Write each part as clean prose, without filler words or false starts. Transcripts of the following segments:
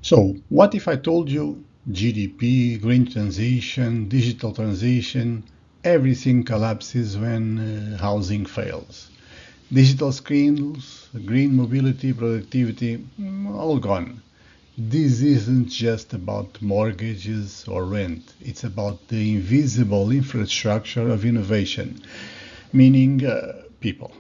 So, what if I told you GDP, green transition, digital transition, everything collapses when housing fails? Digital skills, green mobility, productivity, all gone. This isn't just about mortgages or rent, it's about the invisible infrastructure of innovation, meaning people.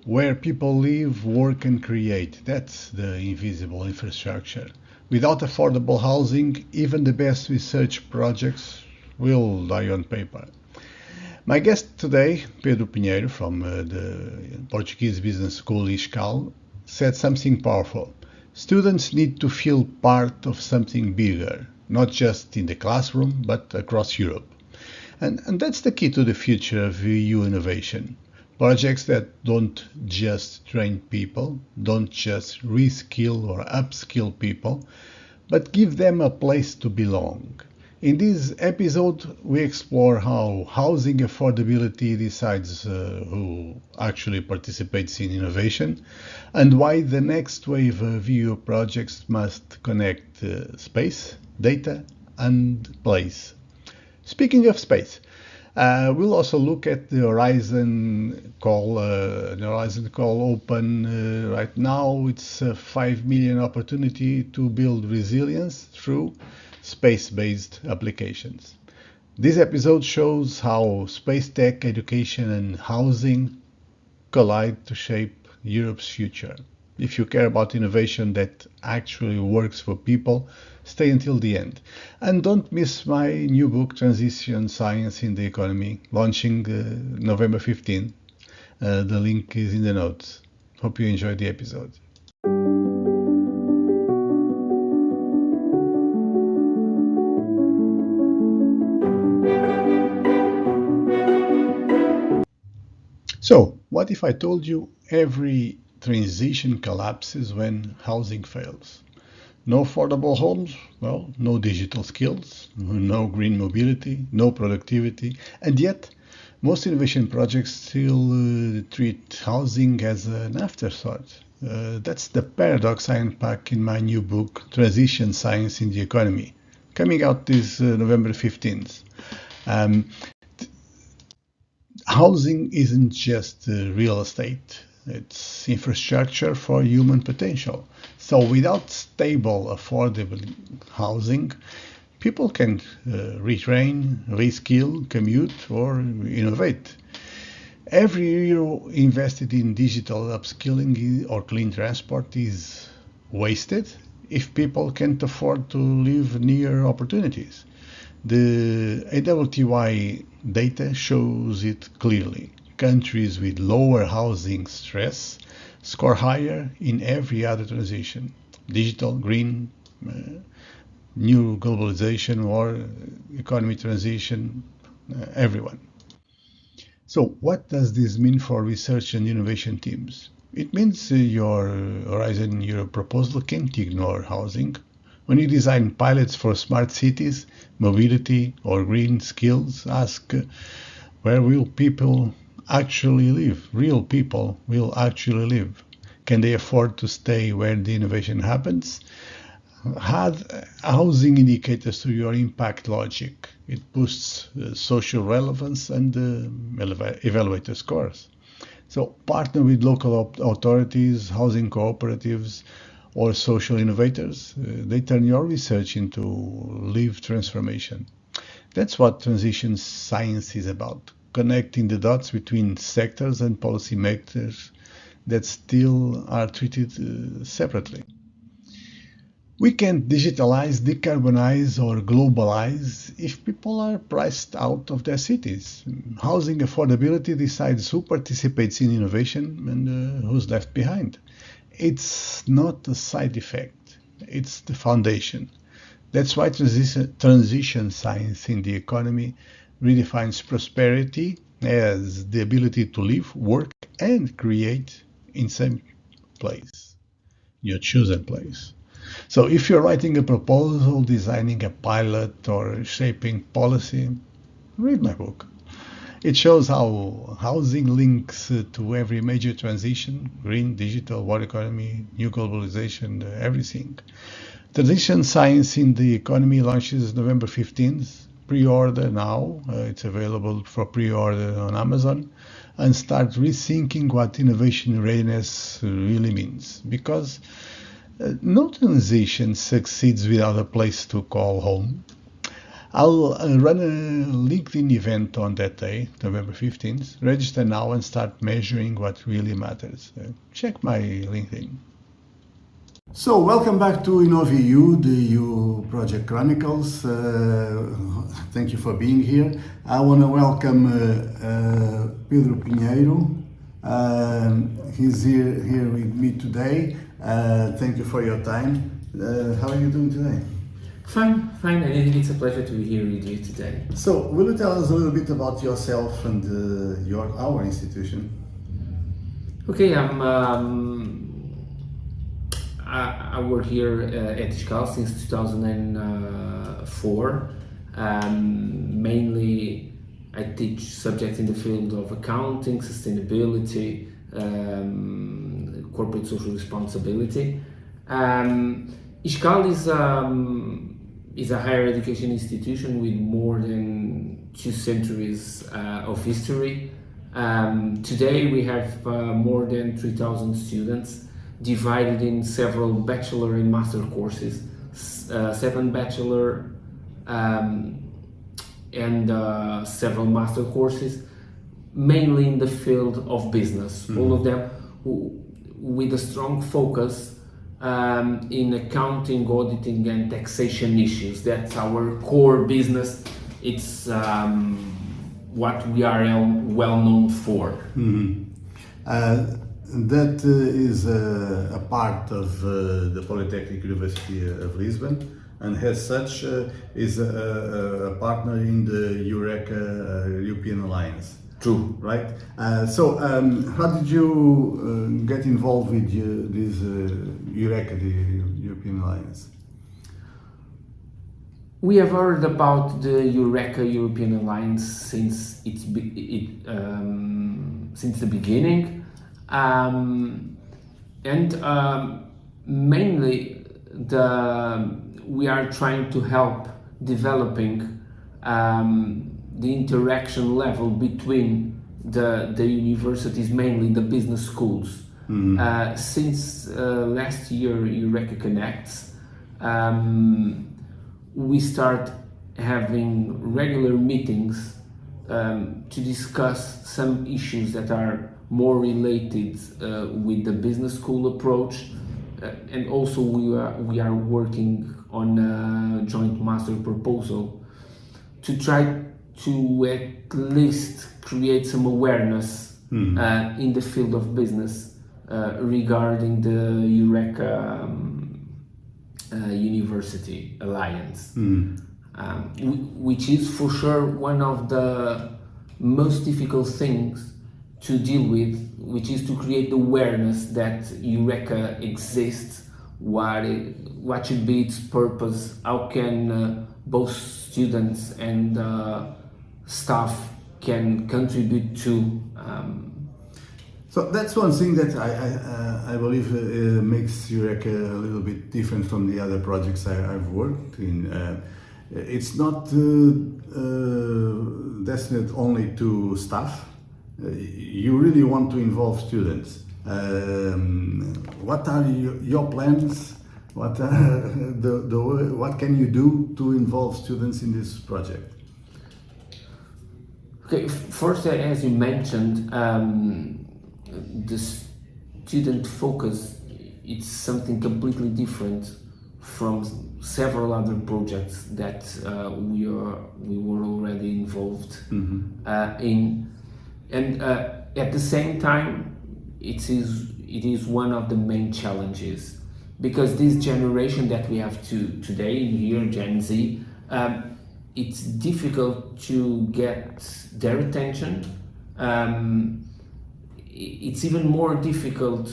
Where people live, work, and create. That's the invisible infrastructure. Without affordable housing, even the best research projects will die on paper. My guest today, Pedro Pinheiro from the Portuguese Business School ISCAL, said something powerful. Students need to feel part of something bigger, not just in the classroom, but across Europe. And that's the key to the future of EU innovation. Projects that don't just train people, don't just reskill or upskill people, but give them a place to belong. In this episode, we explore how housing affordability decides who actually participates in innovation and why the next wave of EU projects must connect space, data, and place. Speaking of space, we'll also look at the Horizon call. The Horizon call open right now. It's a 5 million opportunity to build resilience through space-based applications. This episode shows how space tech, education, and housing collide to shape Europe's future. If you care about innovation that actually works for people, stay until the end. And don't miss my new book, Transition Science in the Economy, launching November 15th. The link is in the notes. Hope you enjoyed the episode. So, what if I told you every transition collapses when housing fails? No affordable homes, well, no digital skills, no green mobility, no productivity, and yet most innovation projects still treat housing as an afterthought. That's the paradox I unpack in my new book, Transition Science in the Economy, coming out this November 15th. Um, Housing isn't just real estate, it's infrastructure for human potential. So, without stable, affordable housing, people can retrain, reskill, commute, or innovate. Every euro invested in digital upskilling or clean transport is wasted if people can't afford to live near opportunities. The AWTY data shows it clearly. Countries with lower housing stress score higher in every other transition: digital, green, new globalization, or economy transition, everyone. So, what does this mean for research and innovation teams? It means your Horizon Europe proposal can't ignore housing. When you design pilots for smart cities, mobility, or green skills, ask where will people actually live? Real people will actually live. Can they afford to stay where the innovation happens? Add housing indicators to your impact logic. It boosts social relevance and evaluator scores. So partner with local authorities, housing cooperatives, or social innovators. They turn your research into live transformation. That's what transition science is about, connecting the dots between sectors and policymakers that still are treated separately. We can't digitalize, decarbonize, or globalize if people are priced out of their cities. Housing affordability decides who participates in innovation and who's left behind. It's not a side effect, it's the foundation. That's why transition science in the economy redefines prosperity as the ability to live, work, and create in same place, your chosen place. So if you're writing a proposal, designing a pilot, or shaping policy, read my book. It shows how housing links to every major transition: green, digital, water economy, new globalization, everything. Transition Science in the Economy launches November 15th. Pre-order now. It's available for pre-order on Amazon. And start rethinking what innovation readiness really means. Because no transition succeeds without a place to call home. I'll run a LinkedIn event on that day, November 15th. Register now and start measuring what really matters. Check my LinkedIn. So, welcome back to InnovEU, the EU Project Chronicles. Thank you for being here. I want to welcome Pedro Pinheiro. He's here with me today. Thank you for your time. How are you doing today? Fine. I think it's a pleasure to be here with you today. So, will you tell us a little bit about yourself and our institution? Okay, I work here at ISCAL since 2004. Mainly, I teach subjects in the field of accounting, sustainability, corporate social responsibility. ISCAL is a higher education institution with more than 2 centuries of history. Today we have more than 3,000 students divided in several bachelor and master courses, 7 bachelor and several master courses, mainly in the field of business. All of them with a strong focus in accounting, auditing, and taxation issues. That's our core business. It's what we are well known for. That is a part of the Polytechnic University of Lisbon, and as such is a partner in the Eureka European Alliance. True. Right? So how did you get involved with this Eureka, the European Alliance? We have heard about the Eureka European Alliance since since the beginning. Mainly we are trying to help developing the interaction level between the universities, mainly the business schools. Since last year, Eureka Connects, we start having regular meetings to discuss some issues that are more related with the business school approach, and also we are working on a joint master proposal to try to at least create some awareness in the field of business regarding the Eureka University Alliance, which is for sure one of the most difficult things to deal with, which is to create awareness that Eureka exists, what should be its purpose, how can both students and staff can contribute to. So that's one thing that I believe makes Eureka a little bit different from the other projects I've worked in. It's not destined only to staff. You really want to involve students. What are your plans? What can you do to involve students in this project? Okay, first, as you mentioned, the student focus, it's something completely different from several other projects that we were already involved in, and at the same time, it is one of the main challenges, because this generation that we have today here, Gen Z, it's difficult to get their attention. It's even more difficult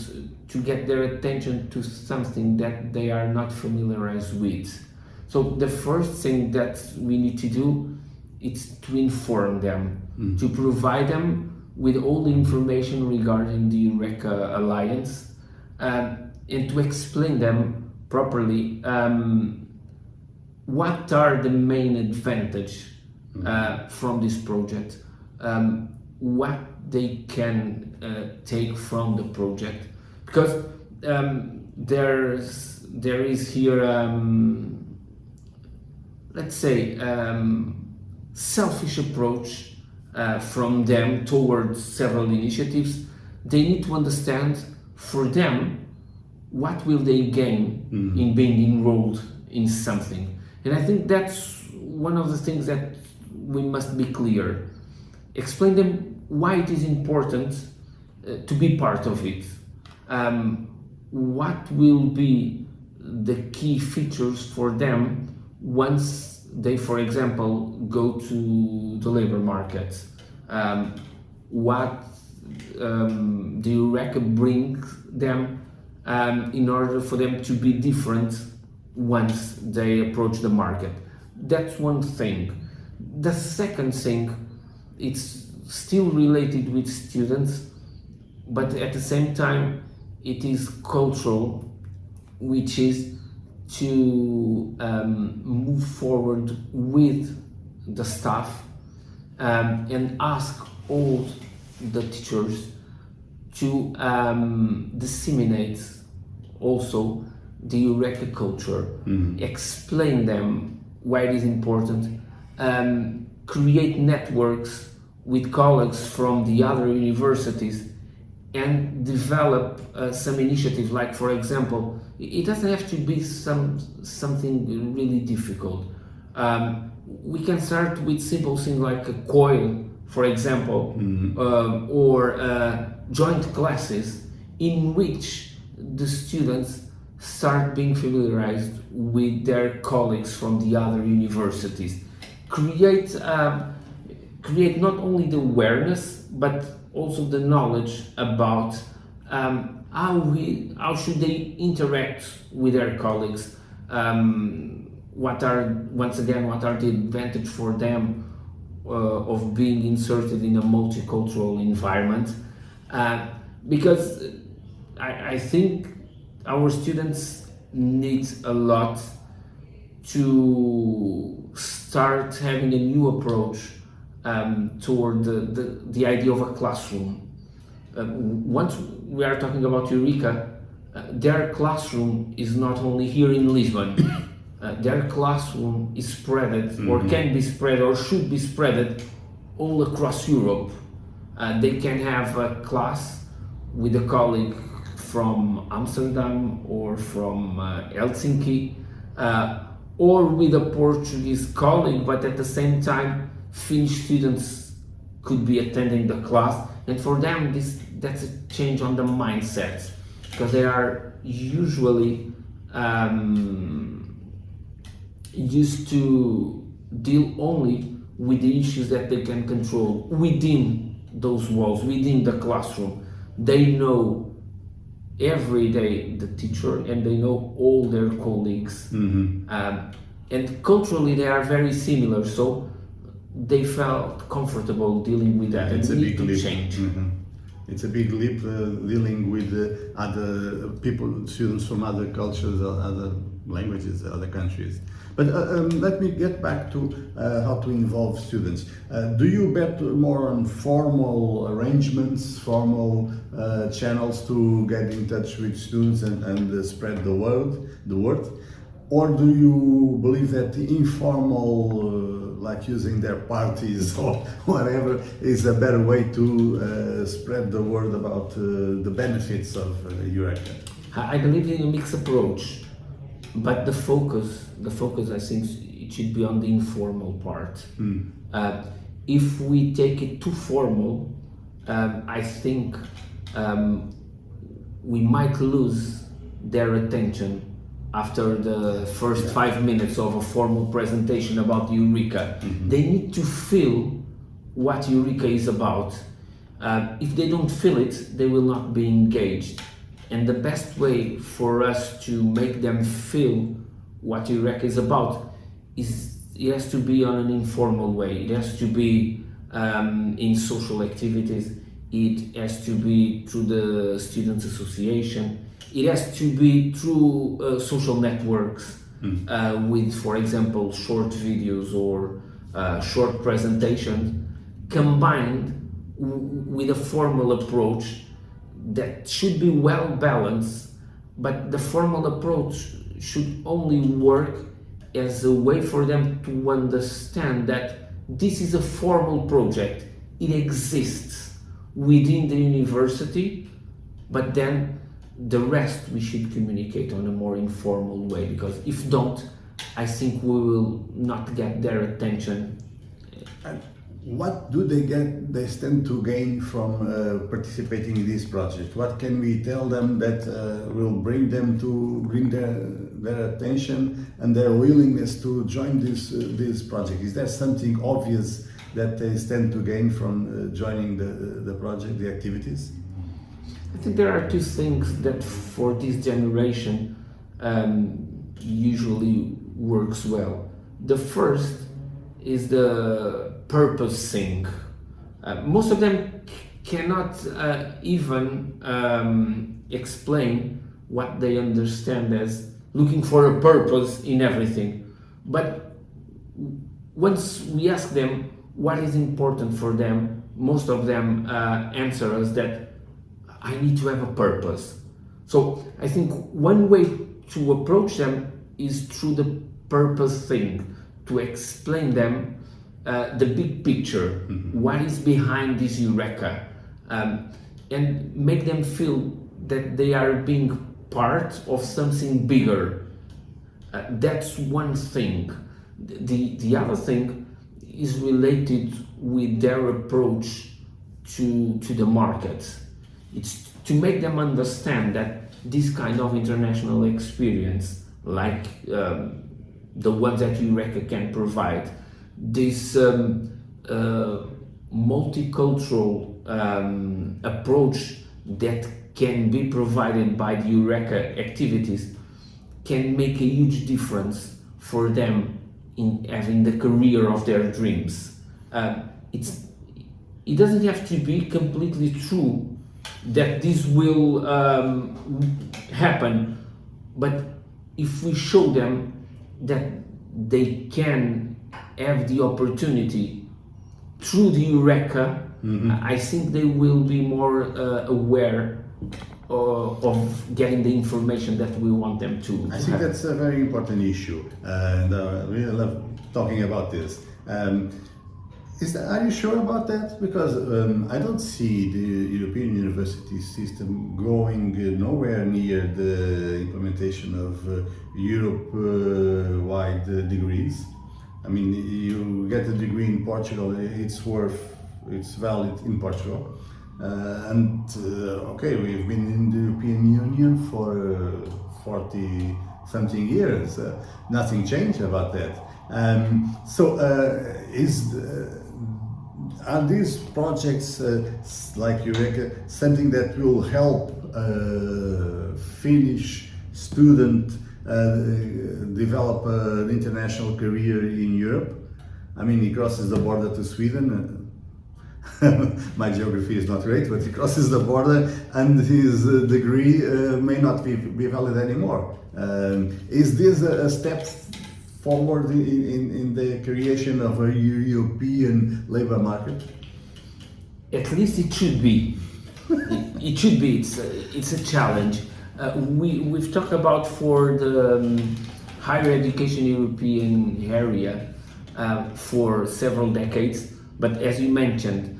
to get their attention to something that they are not familiarized with. So the first thing that we need to do it's to inform them, to provide them with all the information regarding the Eureka Alliance, and to explain them properly what are the main advantage from this project, what they can take from the project, because there is here let's say selfish approach from them towards several initiatives. They need to understand for them what will they gain in being enrolled in something. And I think that's one of the things that we must be clear. Explain them why it is important to be part of it. What will be the key features for them once they, for example, go to the labor market? What the Eureka brings them in order for them to be different once they approach the market. That's one thing. The second thing, it's still related with students, but at the same time it is cultural, which is to move forward with the staff and ask all the teachers to disseminate also the Eureka culture, explain them why it is important, create networks with colleagues from the other universities, and develop some initiatives. Like, for example, it doesn't have to be something really difficult. We can start with simple things like a coil, for example, or joint classes in which the students start being familiarized with their colleagues from the other universities. Create not only the awareness, but also the knowledge about how should they interact with their colleagues. What are the advantage for them of being inserted in a multicultural environment? Because I think our students need a lot to start having a new approach toward the idea of a classroom. Once we are talking about Eureka, their classroom is not only here in Lisbon. Their classroom is spread, or can be spread, or should be spread all across Europe. They can have a class with a colleague from Amsterdam or from Helsinki, or with a Portuguese colleague, but at the same time Finnish students could be attending the class. And for them that's a change on the mindset, because they are usually used to deal only with the issues that they can control within those walls, within the classroom. They know every day the teacher, and they know all their colleagues. And culturally they are very similar, so they felt comfortable dealing with that. It's and a need big to leap. change. It's a big leap dealing with other people, students from other cultures, other languages, other countries. But let me get back to how to involve students. Do you bet more on formal arrangements, formal channels to get in touch with students and spread the word? Or do you believe that the informal, like using their parties or whatever, is a better way to spread the word about the benefits of Eureka? I believe in a mixed approach, but the focus I think it should be on the informal part. If we take it too formal, I think we might lose their attention after the first 5 minutes of a formal presentation about Eureka. They need to feel what Eureka is about. If they don't feel it, they will not be engaged. And the best way for us to make them feel what Eureka is about is it has to be on an informal way. It has to be in social activities. It has to be through the students' association. It has to be through social networks with, for example, short videos or short presentations, combined with a formal approach that should be well balanced. But the formal approach should only work as a way for them to understand that this is a formal project. It exists within the university, but then the rest we should communicate on a more informal way, because if don't, I think we will not get their attention. And what do they stand to gain from participating in this project? What can we tell them that will bring them to bring their attention and their willingness to join this project? Is there something obvious that they stand to gain from joining the project, the activities? I think there are two things that for this generation usually works well. The first is the purposing. Most of them cannot even explain what they understand as looking for a purpose in everything. But once we ask them what is important for them, most of them answer us that I need to have a purpose. So I think one way to approach them is through the purpose thing, to explain them the big picture, what is behind this Eureka, and make them feel that they are being part of something bigger. That's one thing. The other thing is related with their approach to the market. It's to make them understand that this kind of international experience, like the ones that Eureka can provide, this multicultural approach that can be provided by the Eureka activities, can make a huge difference for them in having the career of their dreams. It doesn't have to be completely true that this will happen, but if we show them that they can have the opportunity through the Eureka, I think they will be more aware of getting the information that we want them to I think have. that's a very important issue, and I really love talking about this. Are you sure about that? Because I don't see the European university system going nowhere near the implementation of Europe-wide degrees. I mean, you get a degree in Portugal, it's valid in Portugal. Okay, we've been in the European Union for 40 something years. Nothing changed about that. Are these projects like Eureka something that will help Finnish student develop an international career in Europe? I mean, he crosses the border to Sweden. My geography is not great, but he crosses the border and his degree may not be valid anymore. Is this a step forward in the creation of a European labor market? At least it should be. It should be. It's a challenge. We've talked about for the higher education European area for several decades, but as you mentioned,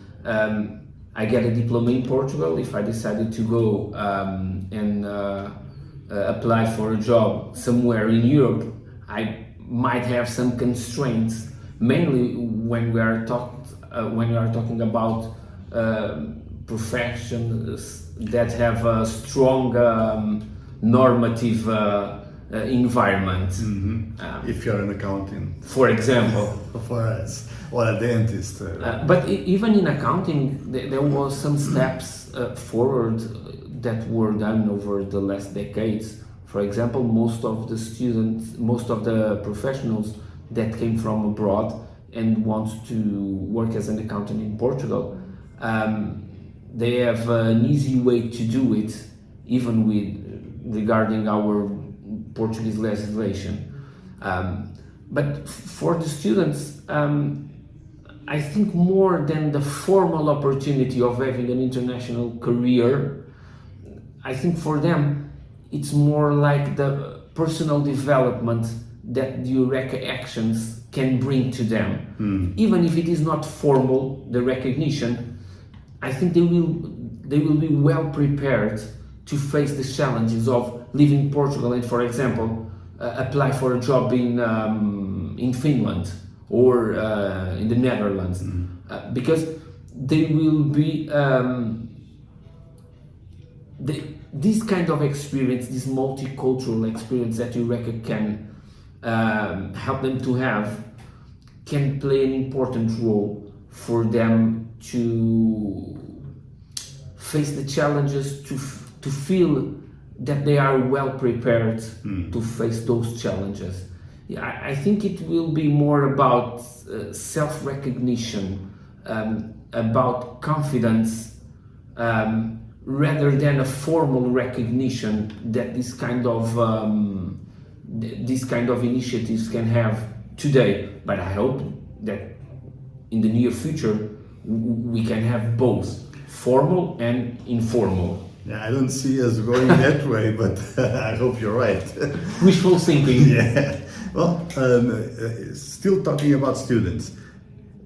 I get a diploma in Portugal. If I decided to go and apply for a job somewhere in Europe, I might have some constraints, mainly when we are talking about professions that have a strong normative environment. If you're an accountant, for example, for us, or a dentist. But even in accounting, there was some steps forward that were done over the last decades. For example, most of the professionals that came from abroad and want to work as an accountant in Portugal. They have an easy way to do it, even regarding our Portuguese legislation. But for the students, I think more than the formal opportunity of having an international career, I think for them it's more like the personal development that the Eureka actions can bring to them. Even if it is not formal, the recognition, I think they will be well prepared to face the challenges of living in Portugal and, for example, apply for a job in Finland or in the Netherlands, because they will be this kind of experience, this multicultural experience that Eureka can help them to have, can play an important role for them to face the challenges, to feel that they are well prepared to face those challenges. Yeah, I think it will be more about self-recognition, about confidence, rather than a formal recognition that this kind of initiatives can have today. But I hope that in the near future we can have both formal and informal. Yeah, I don't see us going that way, but I hope you're right. Wishful thinking. Yeah. Well, still talking about students.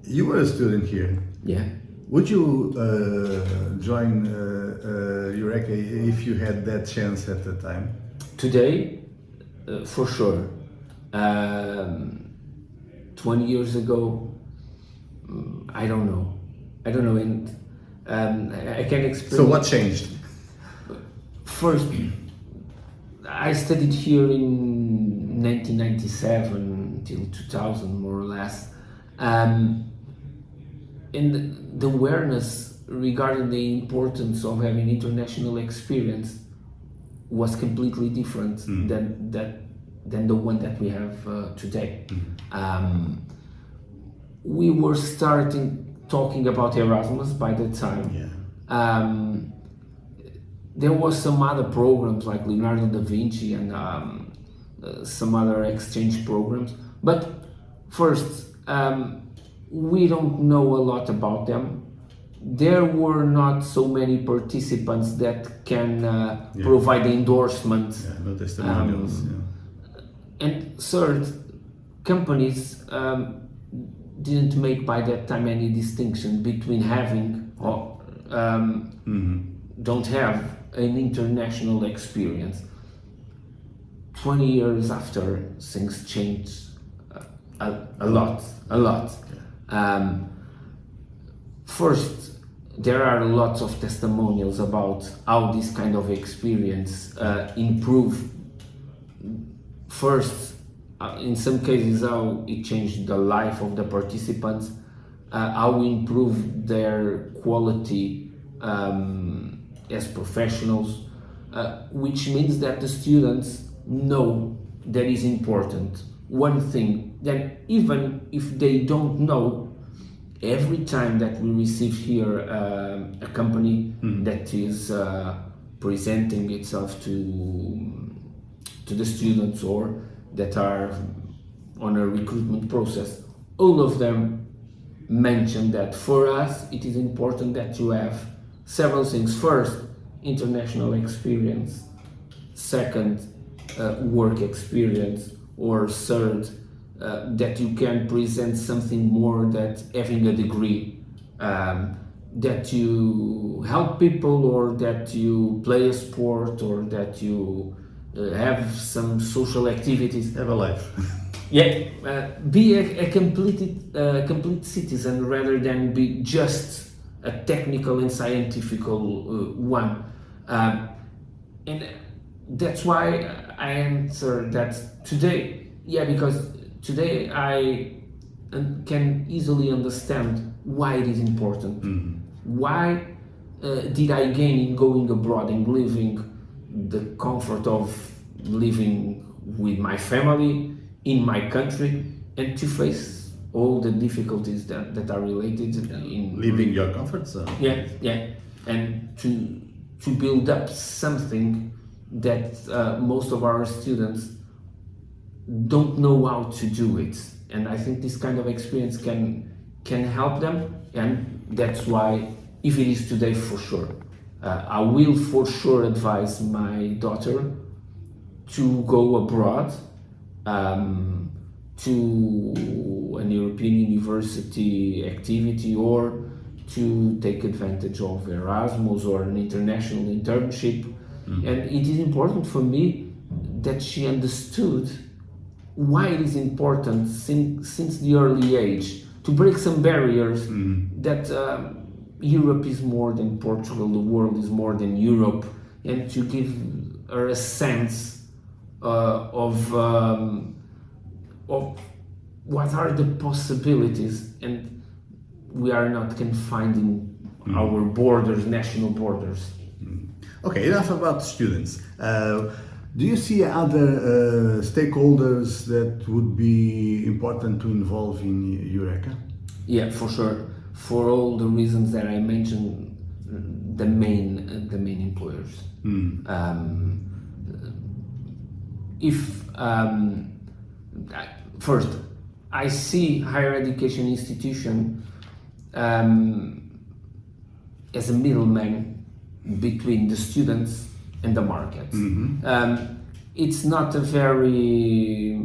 You were a student here. Yeah. Would you join Eureka if you had that chance at the time? Today, for sure. 20 years ago, I don't know. And I can explain. So what changed? First, I studied here in 1997 till 2000, more or less. And the awareness regarding the importance of having international experience was completely different than the one that we have today. We were talking about Erasmus by the time. Yeah. There was some other programs like Leonardo da Vinci and some other exchange programs. But first, we don't know a lot about them. There were not so many participants that can provide the endorsement. Yeah, no testimonials. And third, companies didn't make by that time any distinction between having or don't have an international experience. 20 years after, things changed a lot. First, there are lots of testimonials about how this kind of experience improve. First, in some cases, how it changed the life of the participants, how we improved their quality as professionals, which means that the students know that is important. One thing, that even if they don't know, every time that we receive here a company that is presenting itself to the students or that are on a recruitment process, all of them mention that for us it is important that you have several things. First, international experience. Second, work experience. Or third, that you can present something more than having a degree, that you help people, or that you play a sport, or that you have some social activities. Have a life. Be a complete citizen rather than be just a technical and scientific one. And that's why I answer that today. Because today I can easily understand why it is important. Why did I gain in going abroad and living the comfort of living with my family in my country and to face all the difficulties that are related in Leaving your comfort zone. yeah, and to build up something that most of our students don't know how to do it. And I think this kind of experience can help them, and that's why, if it is today, for sure, I will for sure advise my daughter to go abroad, to an European university activity, or to take advantage of Erasmus or an international internship. And it is important for me that she understood why it is important since the early age to break some barriers, that Europe is more than Portugal, the world is more than Europe, and to give her a sense of what are the possibilities, and we are not confined in our borders, national borders. Okay, enough about students. Do you see other stakeholders that would be important to involve in Eureka? Yeah, for sure. For all the reasons that I mentioned, the main employers. First, I see higher education institution as a middleman between the students and the market. It's not a very,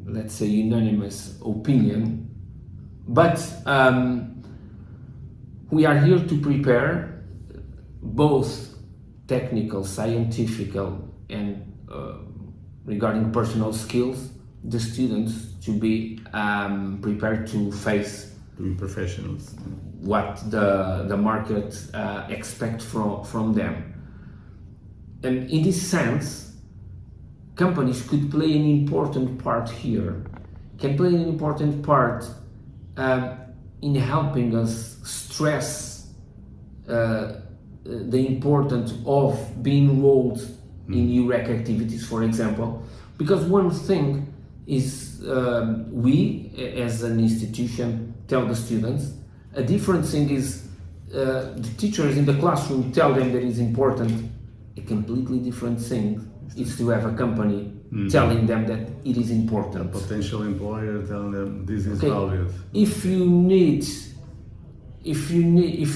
let's say, unanimous opinion, but we are here to prepare both technical, scientific, and regarding personal skills, the students to be prepared to face, To be professionals. what the market expect from them. And in this sense, companies could play an important part here, can play an important part in helping us stress the importance of being enrolled in Eureka activities, for example. Because one thing is we, as an institution, tell the students. A different thing is the teachers in the classroom tell them that it's important. A completely different thing is to have a company telling them that it is important. A potential employer telling them this is Okay. valued. If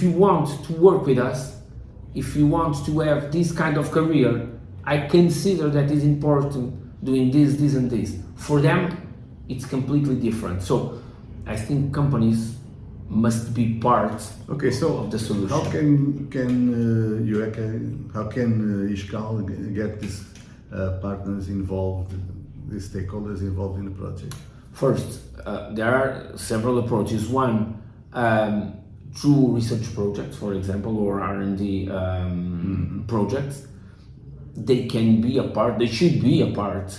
you want to work with us, if you want to have this kind of career, I consider that it's important doing this, this, and this. For them, it's completely different. So I think companies must be part Okay, so of the solution. how can Eureka, how can ISCAL get these partners involved, these stakeholders involved in the project? First, there are several approaches. One, through research projects, for example, or R&D projects. They can be a part, they should be a part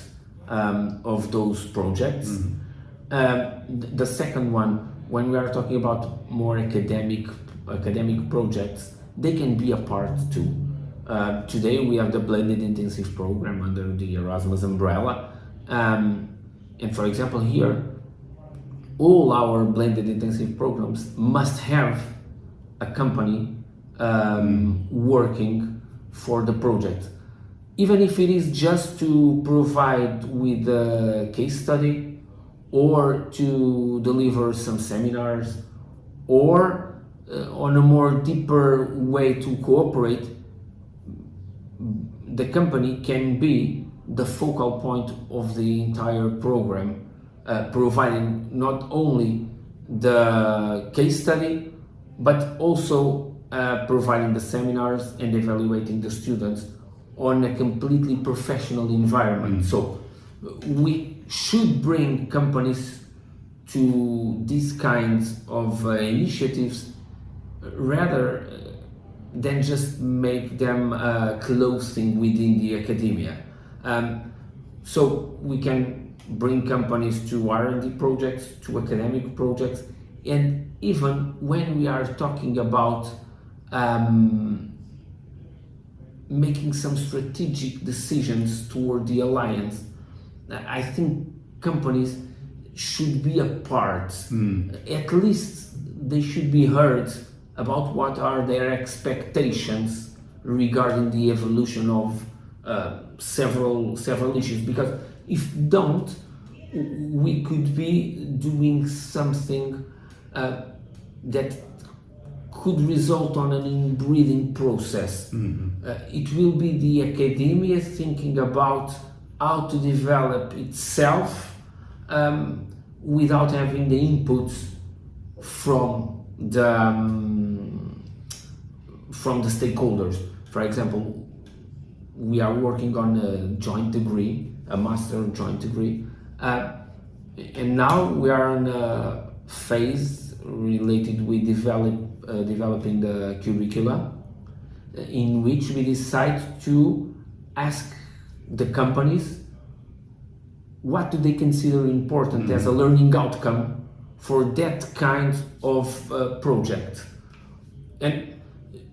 of those projects. The second one, when we are talking about more academic projects, they can be a part too. Today we have the blended intensive program under the Erasmus umbrella, and for example here, all our blended intensive programs must have a company working for the project, even if it is just to provide with a case study, or to deliver some seminars, or on a more deeper way to cooperate. The company can be the focal point of the entire program, providing not only the case study, but also providing the seminars and evaluating the students on a completely professional environment. So we should bring companies to these kinds of initiatives rather than just make them a close thing within the academia. So we can bring companies to R&D projects, to academic projects, and even when we are talking about making some strategic decisions toward the alliance, I think companies should be a part. At least they should be heard about what are their expectations regarding the evolution of several issues. Because if don't, we could be doing something that could result on an inbreeding process. It will be the academia thinking about how to develop itself without having the inputs from the stakeholders. For example, we are working on a joint degree, a master joint degree, and now we are on a phase related with developing the curricula, in which we decide to ask the companies what do they consider important as a learning outcome for that kind of project. And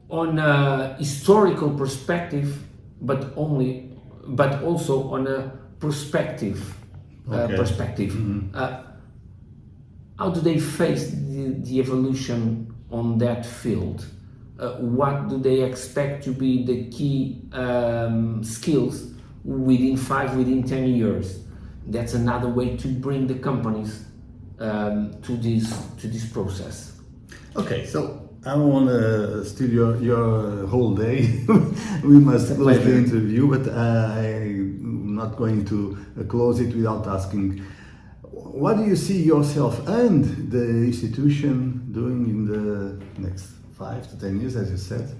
on a historical perspective, but also on a perspective. How do they face the evolution on that field? What do they expect to be the key skills within 5, within 10 years? That's another way to bring the companies to this process. Okay, so I don't want to steal your whole day. We must close the interview, but I'm not going to close it without asking, what do you see yourself and the institution doing in the next 5 to 10 years, as you said?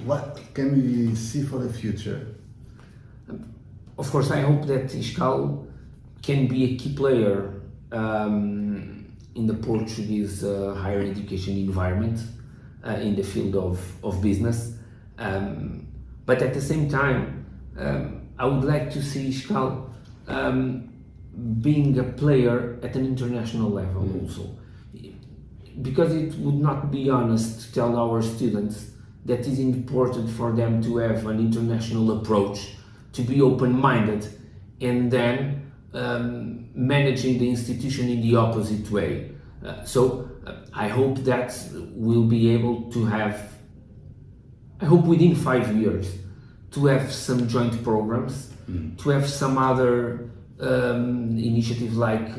What can we see for the future? Of course, I hope that ISCAL can be a key player in the Portuguese higher education environment in the field of business. But at the same time, I would like to see ISCAL being a player at an international level also. Because it would not be honest to tell our students that it is important for them to have an international approach, to be open-minded, and then managing the institution in the opposite way. So I hope that we'll be able to have, I hope within 5 years, to have some joint programs, to have some other initiatives like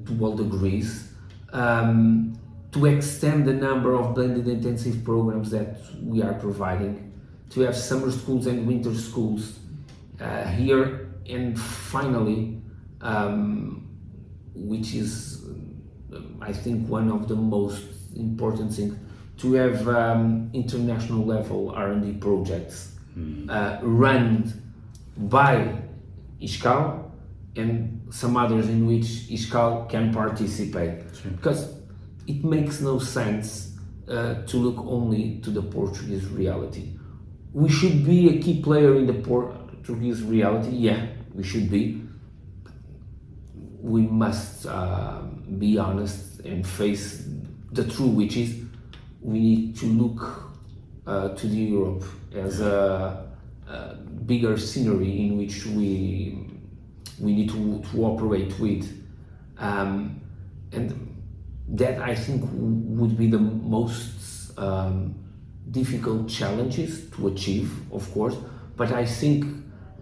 dual degrees, to extend the number of blended intensive programs that we are providing, to have summer schools and winter schools here, and finally, which is I think one of the most important things, to have international level R&D projects run by ISCAL and some others in which ISCAL can participate. Sure. Because it makes no sense to look only to the Portuguese reality. We should be a key player in the Portuguese reality, yeah, we should be. We must be honest and face the truth, which is we need to look to the Europe as a bigger scenery in which we need to operate with, and that I think would be the most difficult challenges to achieve, of course. But I think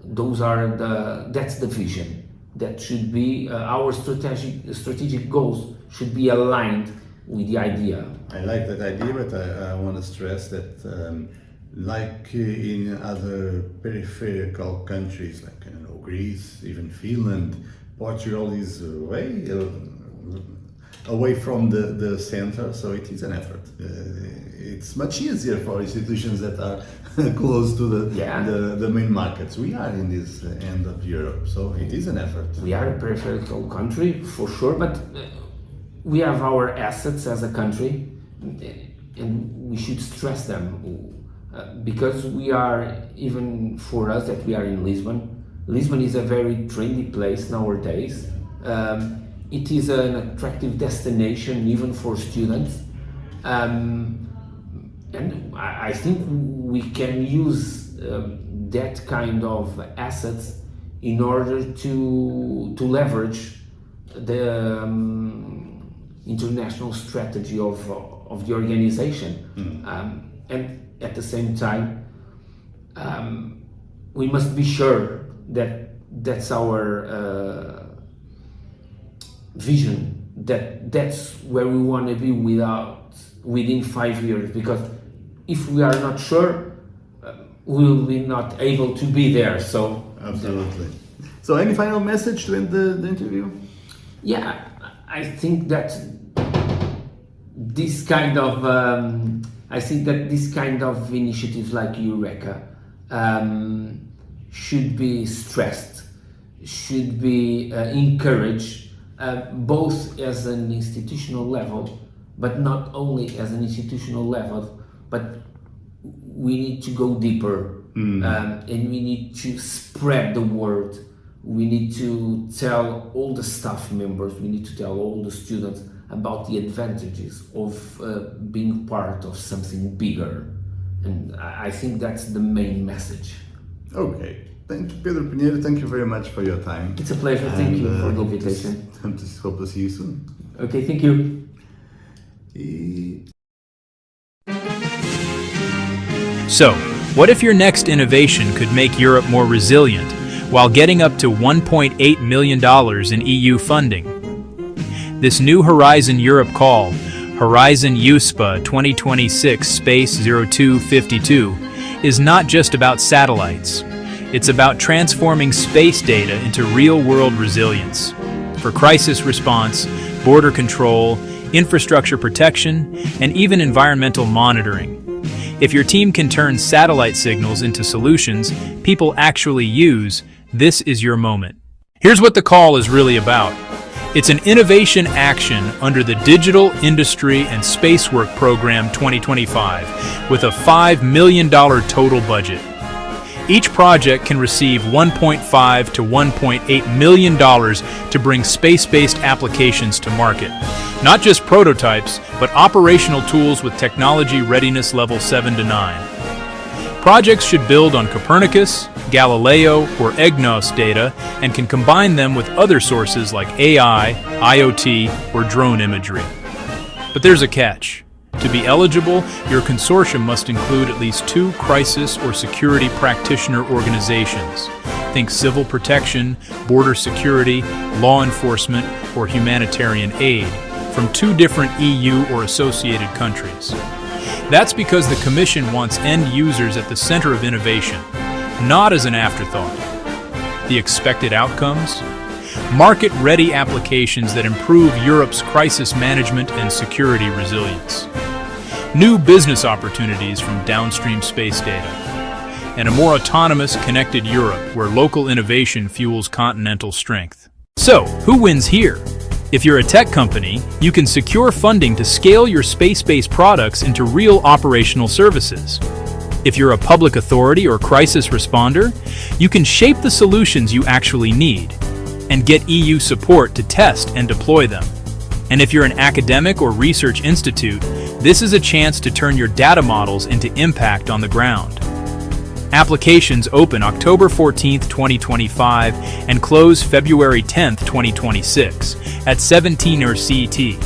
that's the vision. That should be our strategic goals should be aligned with the idea. I like that idea, but I want to stress that, like in other peripheral countries, like Greece, even Finland, Portugal is way away from the center, so it is an effort. It's much easier for institutions that are close to the main markets. We are in this end of Europe, so it is an effort. We are a peripheral country, for sure, but we have our assets as a country, and we should stress them, because we are, even for us that we are in Lisbon. Lisbon is a very trendy place nowadays. It is an attractive destination even for students, and I think we can use that kind of assets in order to leverage the international strategy of the organization. And at the same time, we must be sure that that's our vision, that's where we want to be within 5 years, because if we are not sure, we will be not able to be there. So absolutely. So any final message to end the interview? Yeah, I think that this kind of initiatives like Eureka should be stressed, should be encouraged, both as an institutional level, but not only as an institutional level, but we need to go deeper, and we need to spread the word. We need to tell all the staff members, we need to tell all the students about the advantages of being part of something bigger. And I think that's the main message. Okay. Thank you, Pedro Pinheiro. Thank you very much for your time. It's a pleasure. Thank you for the invitation. Hope to see you soon. Okay, thank you. So, what if your next innovation could make Europe more resilient while getting up to $1.8 million in EU funding? This new Horizon Europe call, Horizon USPA 2026 Space 0252, is not just about satellites. It's about transforming space data into real-world resilience for crisis response, border control, infrastructure protection, and even environmental monitoring. If your team can turn satellite signals into solutions people actually use, this is your moment. Here's what the call is really about. It's an innovation action under the Digital Industry and Spacework Program 2025 with a $5 million total budget. Each project can receive $1.5 to $1.8 million to bring space-based applications to market. Not just prototypes, but operational tools with technology readiness level 7 to 9. Projects should build on Copernicus, Galileo, or EGNOS data and can combine them with other sources like AI, IoT, or drone imagery. But there's a catch. To be eligible, your consortium must include at least 2 crisis or security practitioner organizations. Think civil protection, border security, law enforcement, or humanitarian aid from 2 different EU or associated countries. That's because the Commission wants end users at the center of innovation, not as an afterthought. The expected outcomes? Market-ready applications that improve Europe's crisis management and security resilience. New business opportunities from downstream space data. And a more autonomous, connected Europe where local innovation fuels continental strength. So, who wins here? If you're a tech company, you can secure funding to scale your space-based products into real operational services. If you're a public authority or crisis responder, you can shape the solutions you actually need and get EU support to test and deploy them. And if you're an academic or research institute, this is a chance to turn your data models into impact on the ground. Applications open October 14, 2025 and close February 10, 2026 at 17 CET.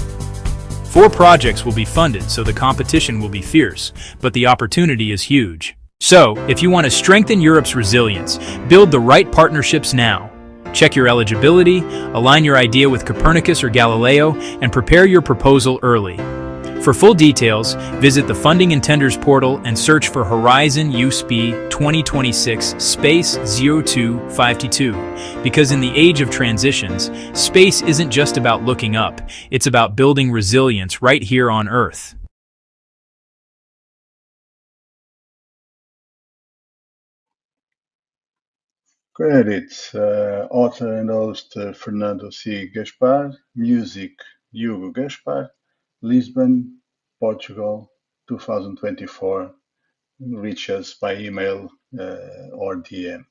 4 projects will be funded, so the competition will be fierce, but the opportunity is huge. So, if you want to strengthen Europe's resilience, build the right partnerships now. Check your eligibility, align your idea with Copernicus or Galileo, and prepare your proposal early. For full details, visit the Funding and Tenders portal and search for Horizon USP 2026 Space 0252. Because in the age of transitions, space isn't just about looking up, it's about building resilience right here on Earth. Credits, author and host Fernando C. Gaspar, music Hugo Gaspar, Lisbon, Portugal, 2024. Reach us by email or DM.